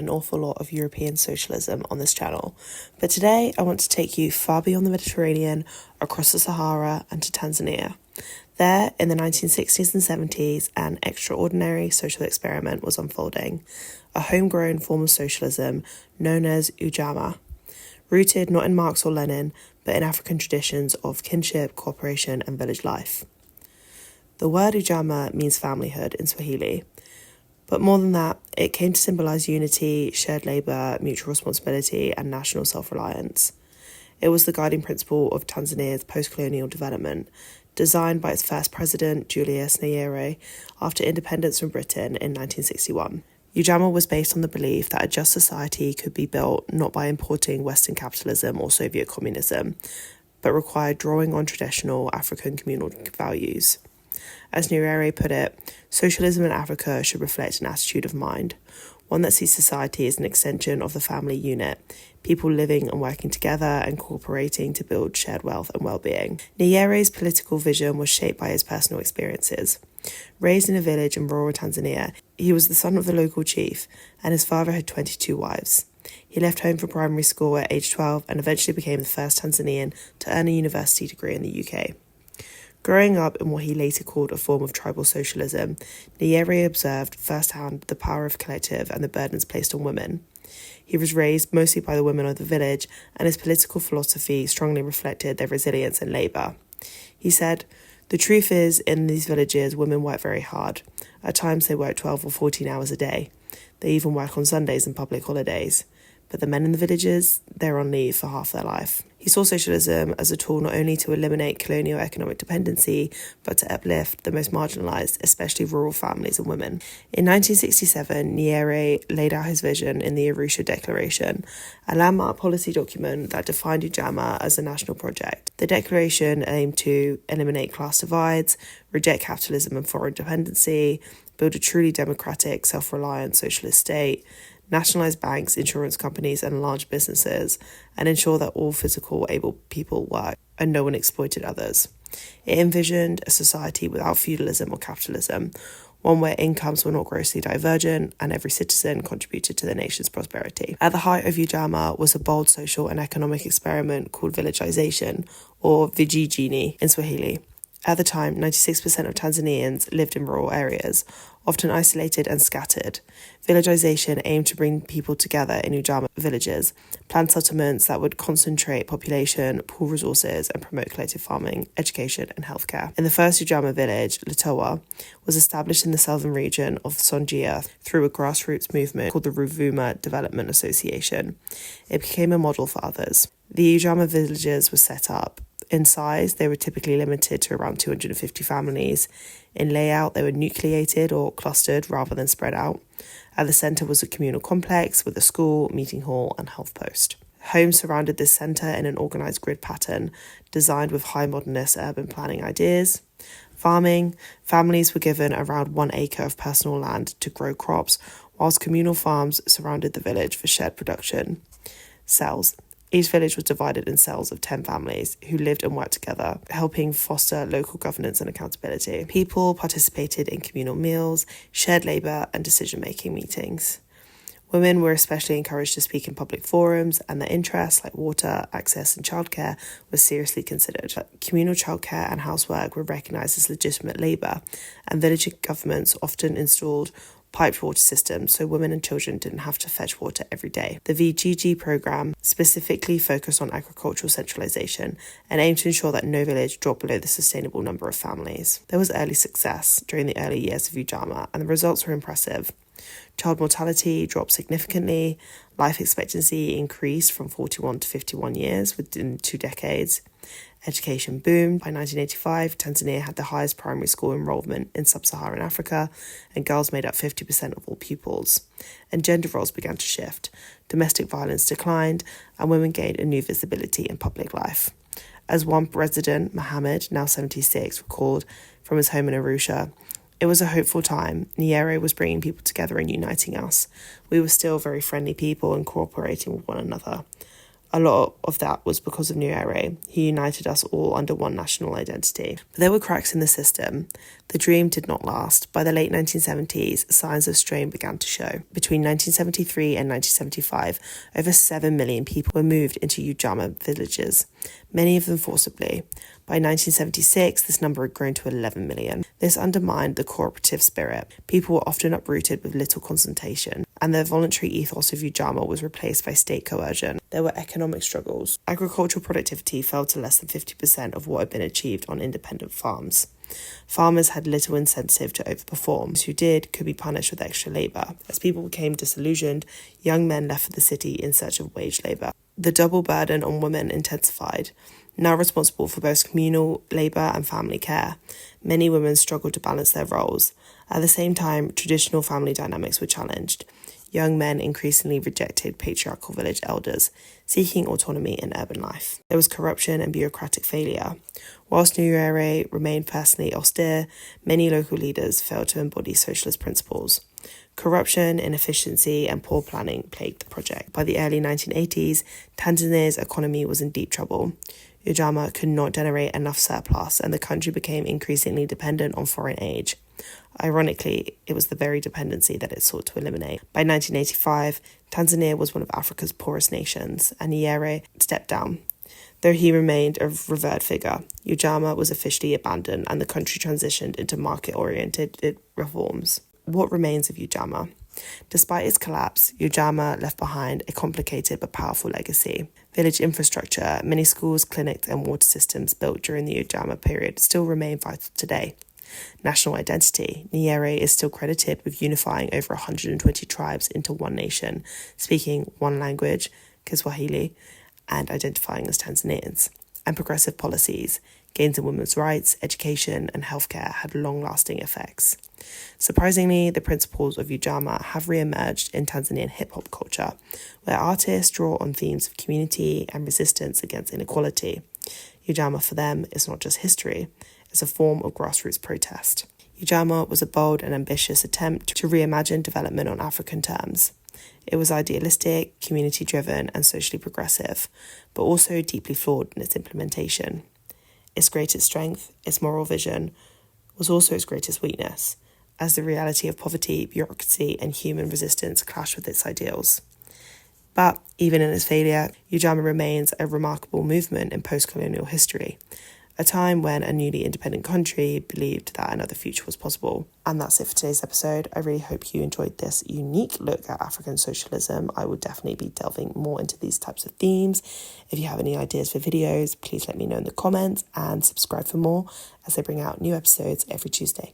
an awful lot of European socialism on this channel, but today I want to take you far beyond the Mediterranean, across the Sahara and to Tanzania. There, in the 1960s and 70s, an extraordinary social experiment was unfolding, a homegrown form of socialism known as Ujamaa, rooted not in Marx or Lenin, but in African traditions of kinship, cooperation and village life. The word Ujamaa means familyhood in Swahili, but more than that, it came to symbolise unity, shared labour, mutual responsibility and national self-reliance. It was the guiding principle of Tanzania's post-colonial development, designed by its first president, Julius Nyerere, after independence from Britain in 1961. Ujamaa was based on the belief that a just society could be built not by importing Western capitalism or Soviet communism, but required drawing on traditional African communal values. As Nyerere put it, socialism in Africa should reflect an attitude of mind, one that sees society as an extension of the family unit, people living and working together and cooperating to build shared wealth and well-being. Nyerere's political vision was shaped by his personal experiences. Raised in a village in rural Tanzania, he was the son of the local chief, and his father had 22 wives. He left home for primary school at age 12 and eventually became the first Tanzanian to earn a university degree in the UK. Growing up in what he later called a form of tribal socialism, Nyerere observed firsthand the power of collective and the burdens placed on women. He was raised mostly by the women of the village, and his political philosophy strongly reflected their resilience and labour. He said, "The truth is, in these villages, women work very hard. At times they work 12 or 14 hours a day. They even work on Sundays and public holidays. But the men in the villages, they're on leave for half their life." He saw socialism as a tool not only to eliminate colonial economic dependency, but to uplift the most marginalised, especially rural families and women. In 1967, Nyerere laid out his vision in the Arusha Declaration, a landmark policy document that defined Ujamaa as a national project. The declaration aimed to eliminate class divides, reject capitalism and foreign dependency, build a truly democratic, self-reliant socialist state, nationalise banks, insurance companies and large businesses, and ensure that all physical able people work and no one exploited others. It envisioned a society without feudalism or capitalism, one where incomes were not grossly divergent and every citizen contributed to the nation's prosperity. At the height of Ujamaa was a bold social and economic experiment called villagization, or vijijini in Swahili. At the time, 96% of Tanzanians lived in rural areas, often isolated and scattered. Villagization aimed to bring people together in Ujamaa villages, plan settlements that would concentrate population, pool resources, and promote collective farming, education, and healthcare. In the first Ujamaa village, Litowa, was established in the southern region of Songea through a grassroots movement called the Ruvuma Development Association. It became a model for others. The Ujamaa villages were set up. In size, they were typically limited to around 250 families. In layout, they were nucleated or clustered rather than spread out. At the centre was a communal complex with a school, meeting hall and health post. Homes surrounded this centre in an organised grid pattern, designed with high modernist urban planning ideas. Farming, families were given around 1 acre of personal land to grow crops, whilst communal farms surrounded the village for shared production. Cells. Each village was divided in cells of 10 families who lived and worked together, helping foster local governance and accountability. People participated in communal meals, shared labour and decision-making meetings. Women were especially encouraged to speak in public forums, and their interests like water, access and childcare were seriously considered. Communal childcare and housework were recognised as legitimate labour, and village governments often installed piped water systems so women and children didn't have to fetch water every day. The VGG programme specifically focused on agricultural centralisation and aimed to ensure that no village dropped below the sustainable number of families. There was early success during the early years of Ujamaa, and the results were impressive. Child mortality dropped significantly, life expectancy increased from 41 to 51 years within 2 decades. Education boomed. By 1985, Tanzania had the highest primary school enrollment in sub-Saharan Africa, and girls made up 50% of all pupils. And gender roles began to shift. Domestic violence declined, and women gained a new visibility in public life. As one resident, Mohammed, now 76, recalled from his home in Arusha, "It was a hopeful time. Nyerere was bringing people together and uniting us. We were still very friendly people and cooperating with one another. A lot of that was because of Nyerere. He united us all under one national identity. But there were cracks in the system. The dream did not last. By the late 1970s, signs of strain began to show. Between 1973 and 1975, over 7 million people were moved into Ujamaa villages, many of them forcibly. By 1976, this number had grown to 11 million. This undermined the cooperative spirit. People were often uprooted with little consultation, and the voluntary ethos of Ujamaa was replaced by state coercion. There were economic struggles. Agricultural productivity fell to less than 50% of what had been achieved on independent farms. Farmers had little incentive to overperform. Those who did could be punished with extra labour. As people became disillusioned, young men left for the city in search of wage labour. The double burden on women intensified. Now responsible for both communal labour and family care, many women struggled to balance their roles. At the same time, traditional family dynamics were challenged. Young men increasingly rejected patriarchal village elders, seeking autonomy in urban life. There was corruption and bureaucratic failure. Whilst Nyerere remained personally austere, many local leaders failed to embody socialist principles. Corruption, inefficiency, and poor planning plagued the project. By the early 1980s, Tanzania's economy was in deep trouble. Ujamaa could not generate enough surplus, and the country became increasingly dependent on foreign aid. Ironically, it was the very dependency that it sought to eliminate. By 1985, Tanzania was one of Africa's poorest nations, and Nyerere stepped down. Though he remained a revered figure, Ujamaa was officially abandoned, and the country transitioned into market-oriented reforms. What remains of Ujamaa? Despite its collapse, Ujamaa left behind a complicated but powerful legacy. Village infrastructure, many schools, clinics, and water systems built during the Ujamaa period still remain vital today. National identity. Nyerere is still credited with unifying over 120 tribes into one nation, speaking one language, Swahili, and identifying as Tanzanians. And progressive policies, gains in women's rights, education, and healthcare had long-lasting effects. Surprisingly, the principles of Ujamaa have re-emerged in Tanzanian hip-hop culture, where artists draw on themes of community and resistance against inequality. Ujamaa for them is not just history, it's a form of grassroots protest. Ujamaa was a bold and ambitious attempt to reimagine development on African terms. It was idealistic, community-driven, and socially progressive, but also deeply flawed in its implementation. Its greatest strength, its moral vision, was also its greatest weakness, as the reality of poverty, bureaucracy, and human resistance clashed with its ideals. But even in its failure, Ujamaa remains a remarkable movement in post-colonial history, a time when a newly independent country believed that another future was possible. And that's it for today's episode. I really hope you enjoyed this unique look at African socialism. I will definitely be delving more into these types of themes. If you have any ideas for videos, please let me know in the comments and subscribe for more as I bring out new episodes every Tuesday.